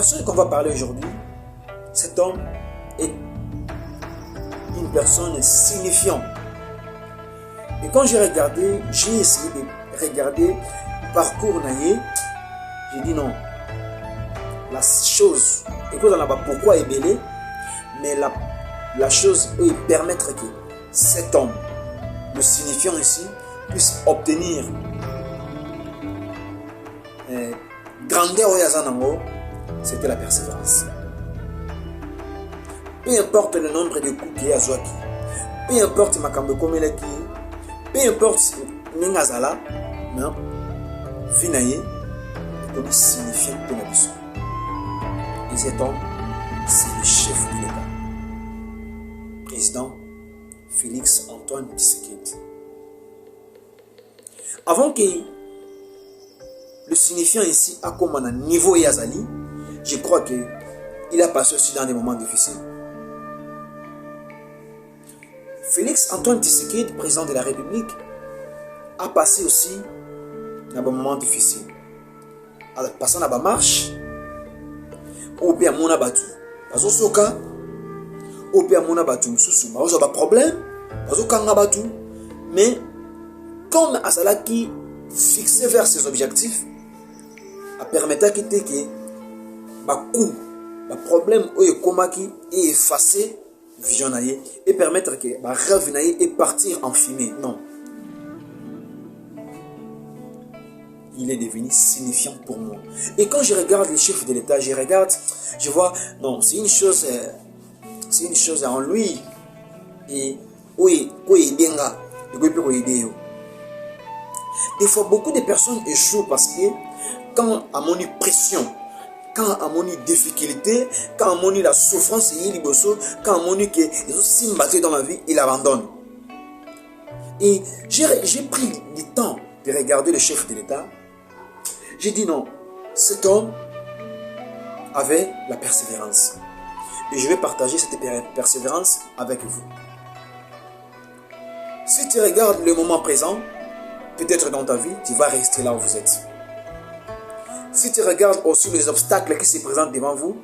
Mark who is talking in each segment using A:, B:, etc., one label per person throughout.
A: personne qu'on va parler aujourd'hui, cet homme est une personne signifiante. Et quand j'ai regardé, j'ai essayé de regarder le parcours naïe, j'ai dit non. La chose, et puis on a pourquoi est belé, mais la chose est permettre que cet homme, le signifiant ici, puisse obtenir grandeur au Yazanango, c'était la persévérance. Peu importe le nombre de coups qu'il y a à Zouaki, peu importe ma cambe comme elle est, peu importe Ningazala, non, Finaye, comme signifiant de la mission. Et cet homme, c'est le chef de l'État. Président Félix Antoine Tshisekedi. Avant que le signifiant ici a comme un niveau Yazali, je crois qu'il a passé aussi dans des moments difficiles. Félix Antoine Tshisekedi, président de la République, a passé aussi dans des moments difficiles. En passant dans la marche, au bien mon abattu, parce que soka, au bien mon abattu, sous parce que problème, parce que abattu, mais comme Asala qui fixé vers ses objectifs, a permettre qu'il ait que ma coup, ma problème ou comment qui est effacé, vision et permettre que ma rêve et partir en fumée. Non. Il est devenu signifiant pour moi. Et quand je regarde les chefs de l'État, je vois, non, c'est une chose en lui. Et oui, bien là, des fois, beaucoup de personnes échouent parce que quand à mon pression, quand à mon difficulté, quand à mon la souffrance, quand à mon que ils ont si battu dans ma vie, il abandonne. Et j'ai pris du temps de regarder le chef de l'État. J'ai dit non, cet homme avait la persévérance. Et je vais partager cette persévérance avec vous. Si tu regardes le moment présent, peut-être dans ta vie, tu vas rester là où vous êtes. Si tu regardes aussi les obstacles qui se présentent devant vous,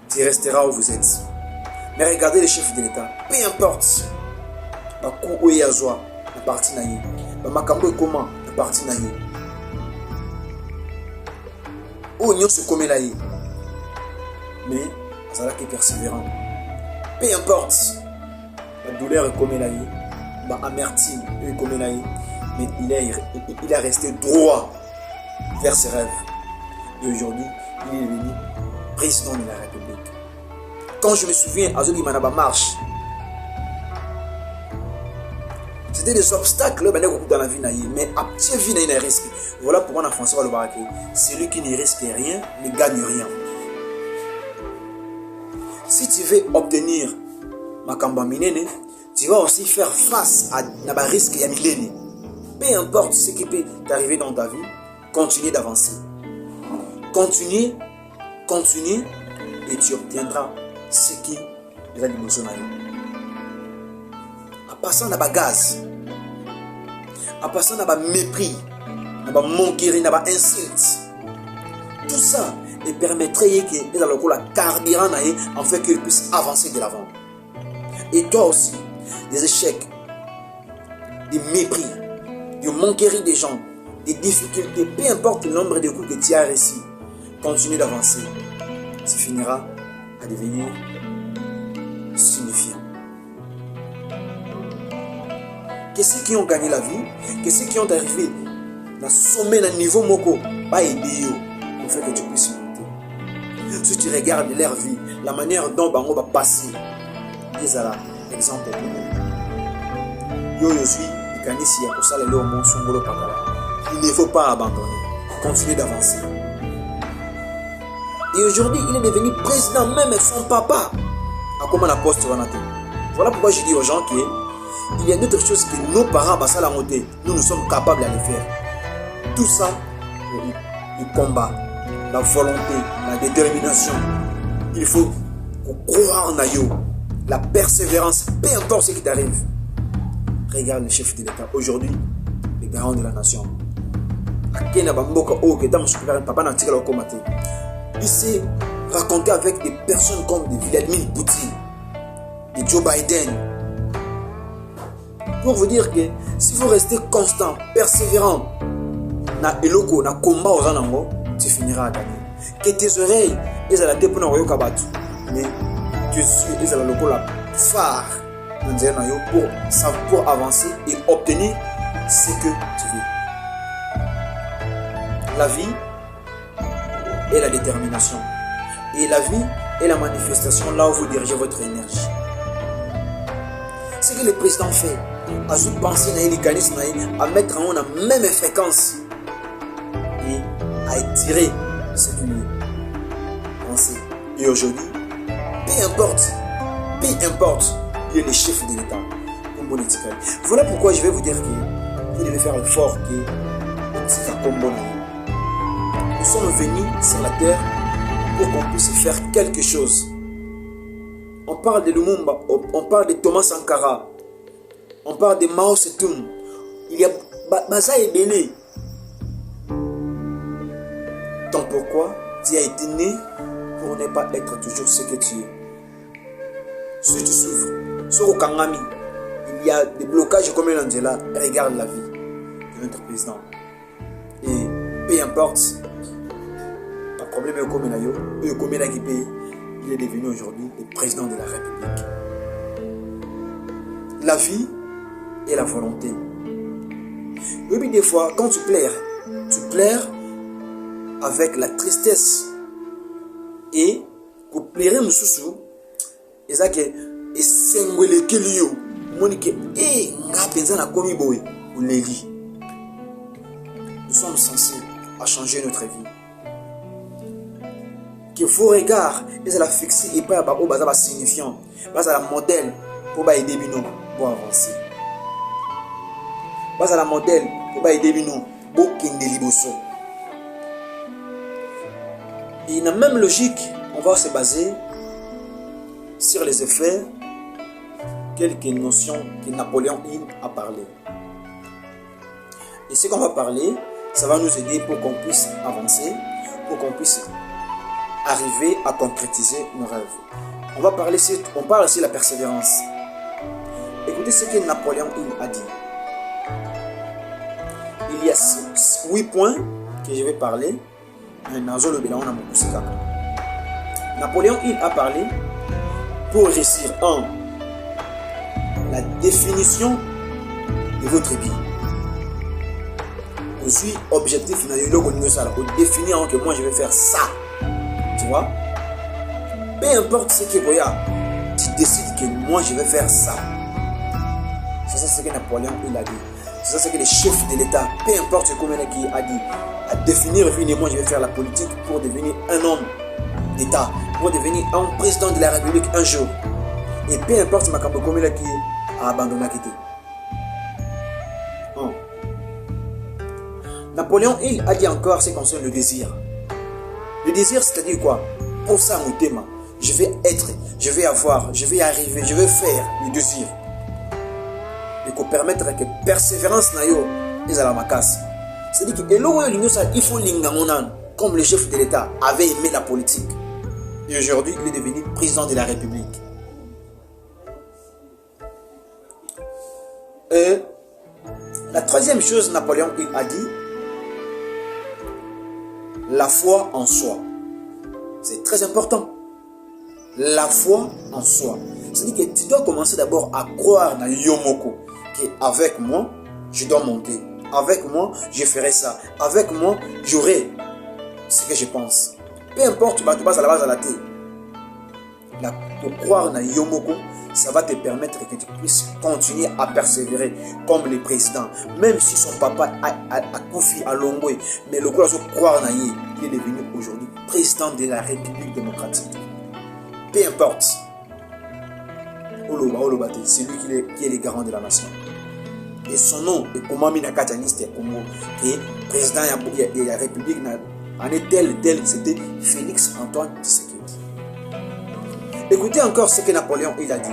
A: tu resteras où vous êtes. Mais regardez les chefs de l'État. Peu importe. Bakou Oyazwa, la partie naïe. Bamakambo Koma, la partie naïe. Oignon se commet naïe. Mais, ça là qui est persévérant. Peu importe. La douleur est comme naïe. L'amertume est comme naïe. Mais il a resté droit vers ses rêves. Et aujourd'hui, il est devenu président de la République. Quand je me souviens, à Zoli Manaba marche, c'était des obstacles dans la vie, mais à petite vie, il y a un risque. Voilà pourquoi en français, on va le dire, celui qui ne risque rien ne gagne rien. Si tu veux obtenir ma Minene, tu vas aussi faire face à un risque et à Milene. Peu importe ce qui peut t'arriver dans ta vie, continue d'avancer. Continue, et tu obtiendras ce qui est la dimension. En passant à gaz, en passant à mépris, à manquerie, à insulte, tout ça et permettrait que les alcool la carburant en fait qu'ils puissent avancer de l'avant. Et toi aussi, des échecs, des mépris, des manqueries des gens, des difficultés, peu importe le nombre de coups que tu as réussi, continue d'avancer. Tu finiras à devenir signifiant. Qu'est-ce qui ont gagné la vie? Qu'est-ce qui ont arrivé dans le sommet, dans le niveau moko? Pas aider pour faire que tu puisses monter. Si tu regardes leur vie, la manière dont Bango va passer, ils ont l'exemple pour nous. Yo suis, il pour ça le monde songolo pakala. Il ne faut pas abandonner. Continuer d'avancer. Et aujourd'hui, il est devenu président, même son papa a comme un poste. Voilà pourquoi je dis aux gens qu'il y a d'autres choses que nos parents, nous sommes capables de les faire. Tout ça, le combat, la volonté, la détermination. Il faut croire en Ayo, la persévérance, peu importe ce qui t'arrive. Regarde le chef de l'État aujourd'hui, le garant de la nation. Il s'est raconter avec des personnes comme des Vladimir Poutine, des Joe Biden. Pour vous dire que si vous restez constant, persévérant, na eloko, na combat aux anango, tu finiras à gagner. Que tes oreilles, elles ont la tête pour n'envoyer kabatu. Mais tu suis, elles ont le la phare pour avancer et obtenir ce que tu veux. La vie est la détermination. Et la vie est la manifestation là où vous dirigez votre énergie. Ce que le président fait, à se penser à mettre en la même fréquence et à étirer cette pensée. Et aujourd'hui, peu importe, il est le chef de l'État. Voilà pourquoi je vais vous dire que vous devez faire l'effort que nous sommes venus sur la terre pour qu'on puisse faire quelque chose. On parle de Lumumba, on parle de Thomas Sankara, on parle de Mao Tse-tung. Il y a Baza et Belé. Donc pourquoi tu as été né pour ne pas être toujours ce que tu es? Si tu souffres, sur au Kangami, il y a des blocages comme l'Angela, regarde la vie de notre président. Et peu importe, pas de problème comme il est devenu aujourd'hui le président de la République. La vie et la volonté. Oui, des fois, quand tu pleures avec la tristesse. Et pour plaire mususu, et ça que et sengwele kelio, monike et nga penza na komi boy ou leli. Nous sommes censés à changer notre vie. Que vos regards, et ça la fixer et pas au bazar signifiant, pas à la modèle pour aider bino pour avancer. Pas à la modèle pour aider bino pour kende liboso. Et dans la même logique, on va se baser sur les effets, quelques notions que Napoléon Hill a parlé. Et ce qu'on va parler, ça va nous aider pour qu'on puisse avancer, pour qu'on puisse arriver à concrétiser nos rêves. On parle aussi de la persévérance. Écoutez ce que Napoléon Hill a dit. Il y a 8 points que je vais parler. Napoléon Hill a parlé pour réussir en la définition de votre vie. Aussi, objectif, définir que moi je vais faire ça. Tu vois? Peu importe ce que tu décides que moi je vais faire ça. C'est ça ce que Napoléon Hill a dit. C'est ça ce que le chef de l'État, peu importe comment il a dit, à définir, moi je vais faire la politique pour devenir un homme d'État, pour devenir un président de la République un jour. Et peu importe ma campagne comme il a abandonné la quitter. Napoléon Hill a dit encore ce qui concerne le désir. Le désir, c'est-à-dire quoi? Pour ça, mon thème, je vais être, je vais avoir, je vais arriver, je vais faire le désir. Et qu'on permettre que persévérance na yo ezala makasi. C'est-à-dire que il faut l'ingamonan, comme le chef de l'État avait aimé la politique. Et aujourd'hui, il est devenu président de la République. Et la troisième chose, Napoléon Hill a dit, la foi en soi. C'est très important. La foi en soi. C'est-à-dire que tu dois commencer d'abord à croire dans Yomoko. Qu'avec moi, je dois monter. Avec moi, je ferai ça. Avec moi, j'aurai ce que je pense. Peu importe, tu passes à la base à la tête. Pour croire dans Yomoko, ça va te permettre que tu puisses continuer à persévérer comme le président. Même si son papa a confié à Longwe, mais le coup de croire dans lui, il est devenu aujourd'hui président de la République démocratique. Peu importe. C'est lui qui est le garant de la nation. Et son nom est Komami Nakataniste Congo, qui est président de la République en est tel, c'était Félix Antoine Tshisekedi. Écoutez encore ce que Napoléon il a dit.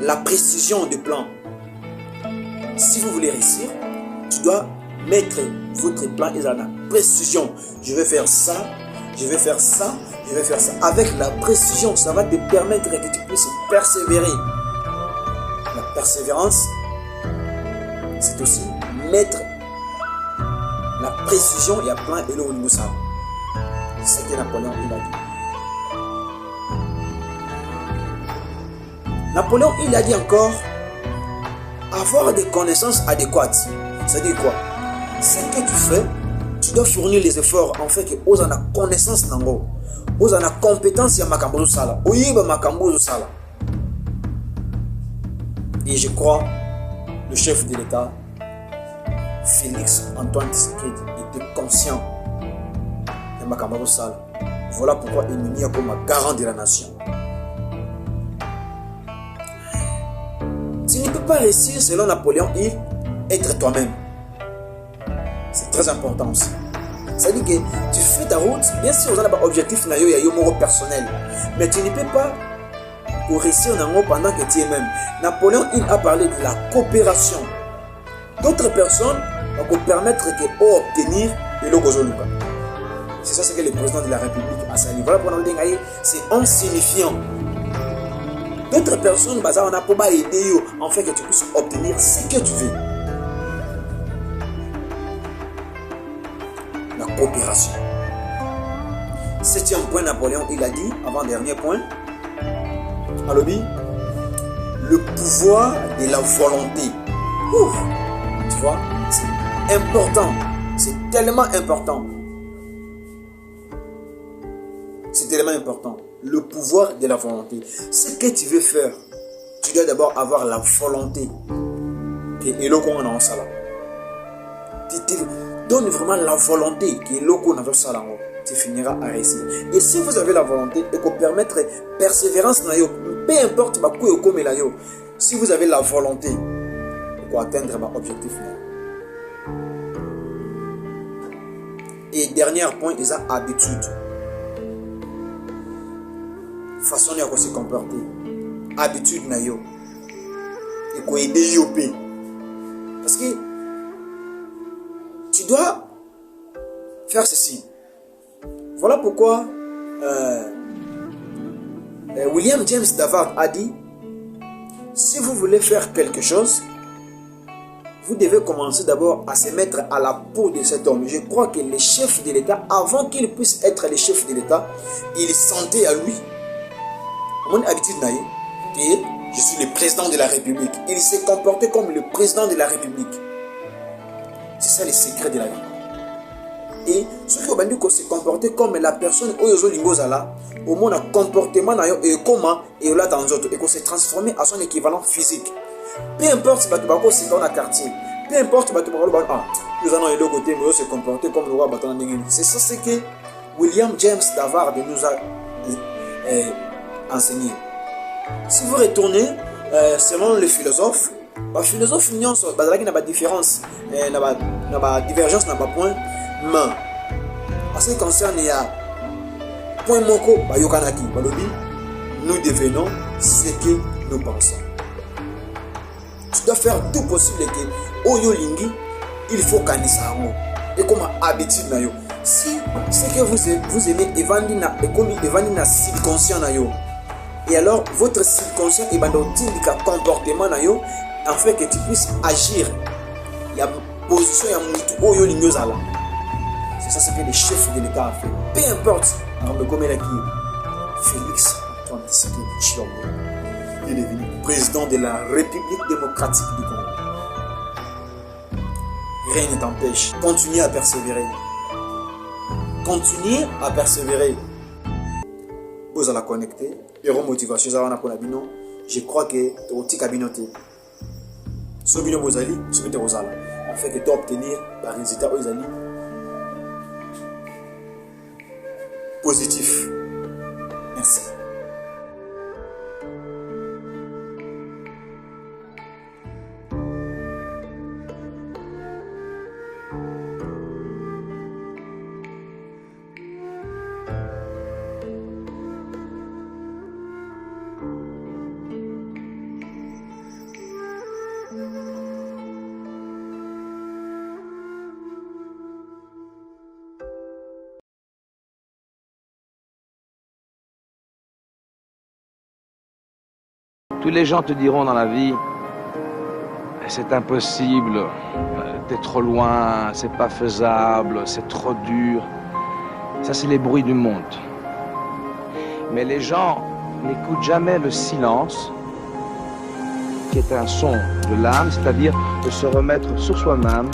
A: La précision du plan. Si vous voulez réussir, tu dois mettre votre plan et la précision. Je vais faire ça, je vais faire ça, je vais faire ça. Avec la précision, ça va te permettre que tu puisses persévérer. La persévérance, c'est aussi mettre la précision et à plein et au niveau ça. C'est ce que Napoléon il a dit. Napoléon il a dit encore avoir des connaissances adéquates. C'est-à-dire quoi? Ce que tu fais, tu dois fournir les efforts en fait que aux en a connaissance nango, aux en a compétence ya makambo sala, oyiba makambo sala. Et je crois le chef de l'État Félix Antoine Tshisekedi était conscient de makambo sala. Voilà pourquoi il me mit comme garant de la nation. Tu ne peux pas réussir selon Napoléon Hill être toi-même. C'est très important aussi. C'est-à-dire que tu fais ta route, bien sûr, on a un objectif personnel, mais tu ne peux pas réussir pendant que tu es même. Napoléon Hill a parlé de la coopération. D'autres personnes vont permettre d'obtenir le logo Zoluka. C'est ça ce que le président de la République a sali. Voilà pour nous dire c'est insignifiant. D'autres personnes, on a pour aider en fait que tu puisses obtenir ce que tu veux. La coopération. Septième point, Napoléon, il a dit, avant-dernier point, Alobi, le pouvoir de la volonté. Ouf, tu vois, c'est important. C'est tellement important. C'est tellement important. Le pouvoir de la volonté. Ce que tu veux faire, tu dois d'abord avoir la volonté. Et là, on a ça là. Tu donnes vraiment la volonté qui est là qu'on a ça là. Tu finiras à réussir. Et si vous avez la volonté et qu'on permettre persévérance, peu importe comme là, si vous avez la volonté pour atteindre l'objectif. Et dernier point, ils ont habitude. Façon de se comporter. Habitude na yo. Et qu'on aider yo. Parce que tu dois faire ceci. Voilà pourquoi William James Davard a dit, si vous voulez faire quelque chose, vous devez commencer d'abord à se mettre à la peau de cet homme. Je crois que le chef de l'État, avant qu'il puisse être le chef de l'État, il sentait à lui, mon habitude que je suis le président de la République. Il s'est comporté comme le président de la République. C'est ça le secret de la vie. Et ce qui va se comporter comme la personne au moins un comportement et comment et là dans autres et qu'on s'est transformé à son équivalent physique. Peu importe si tu c'est dans la quartier, peu importe si tu nous allons côté mais se comporter comme le roi battant. C'est ça ce que William James Davard nous a enseigné. Si vous retournez selon les philosophes, les philosophes n'y ont pas de différence, pas de divergence, pas de point. Mais en ce qui concerne, il y a point moko, nous devenons ce que nous pensons. Tu dois faire tout possible que Oyolingi, il faut kanisa et comme habitude na yo. Si ce que vous aimez evandina et comme evandina subconscient na yo. Et alors votre subconscient est bandotindika comportement na yo en fait que tu puisses agir. Il y a position ya mutu Oyolingi zala. C'est ça ce que le chef de l'État a fait. Peu importe, Félix Antoine Tshisekedi Tshilombo, il est devenu président de la République démocratique du Congo. Rien ne t'empêche. Continue à persévérer. Continue à persévérer. Vous allez connecter. Euro motivation, je crois que tu as un cabinoté. Ce bino bozali, ce bino bozala. En fait que tu obtenir par résultat aux alliés. Positif. Merci.
B: Tous les gens te diront dans la vie, c'est impossible, t'es trop loin, c'est pas faisable, c'est trop dur. Ça, c'est les bruits du monde. Mais les gens n'écoutent jamais le silence, qui est un son de l'âme, c'est-à-dire de se remettre sur soi-même,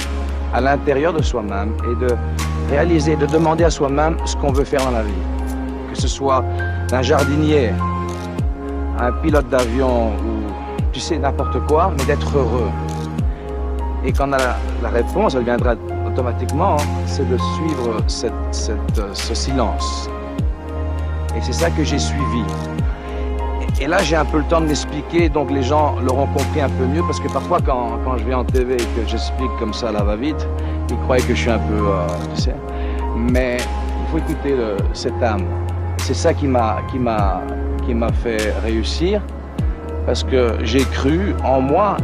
B: à l'intérieur de soi-même, et de réaliser, de demander à soi-même ce qu'on veut faire dans la vie. Que ce soit un jardinier, un pilote d'avion, ou tu sais, n'importe quoi, mais d'être heureux. Et quand on a la réponse, elle viendra automatiquement, c'est de suivre ce silence. Et c'est ça que j'ai suivi. Et là, j'ai un peu le temps de m'expliquer, donc les gens l'auront compris un peu mieux, parce que parfois, quand je vais en TV et que j'explique comme ça, là va-vite, ils croient que je suis un peu, tu sais. Mais il faut écouter cette âme. C'est ça qui m'a fait réussir, parce que j'ai cru en moi.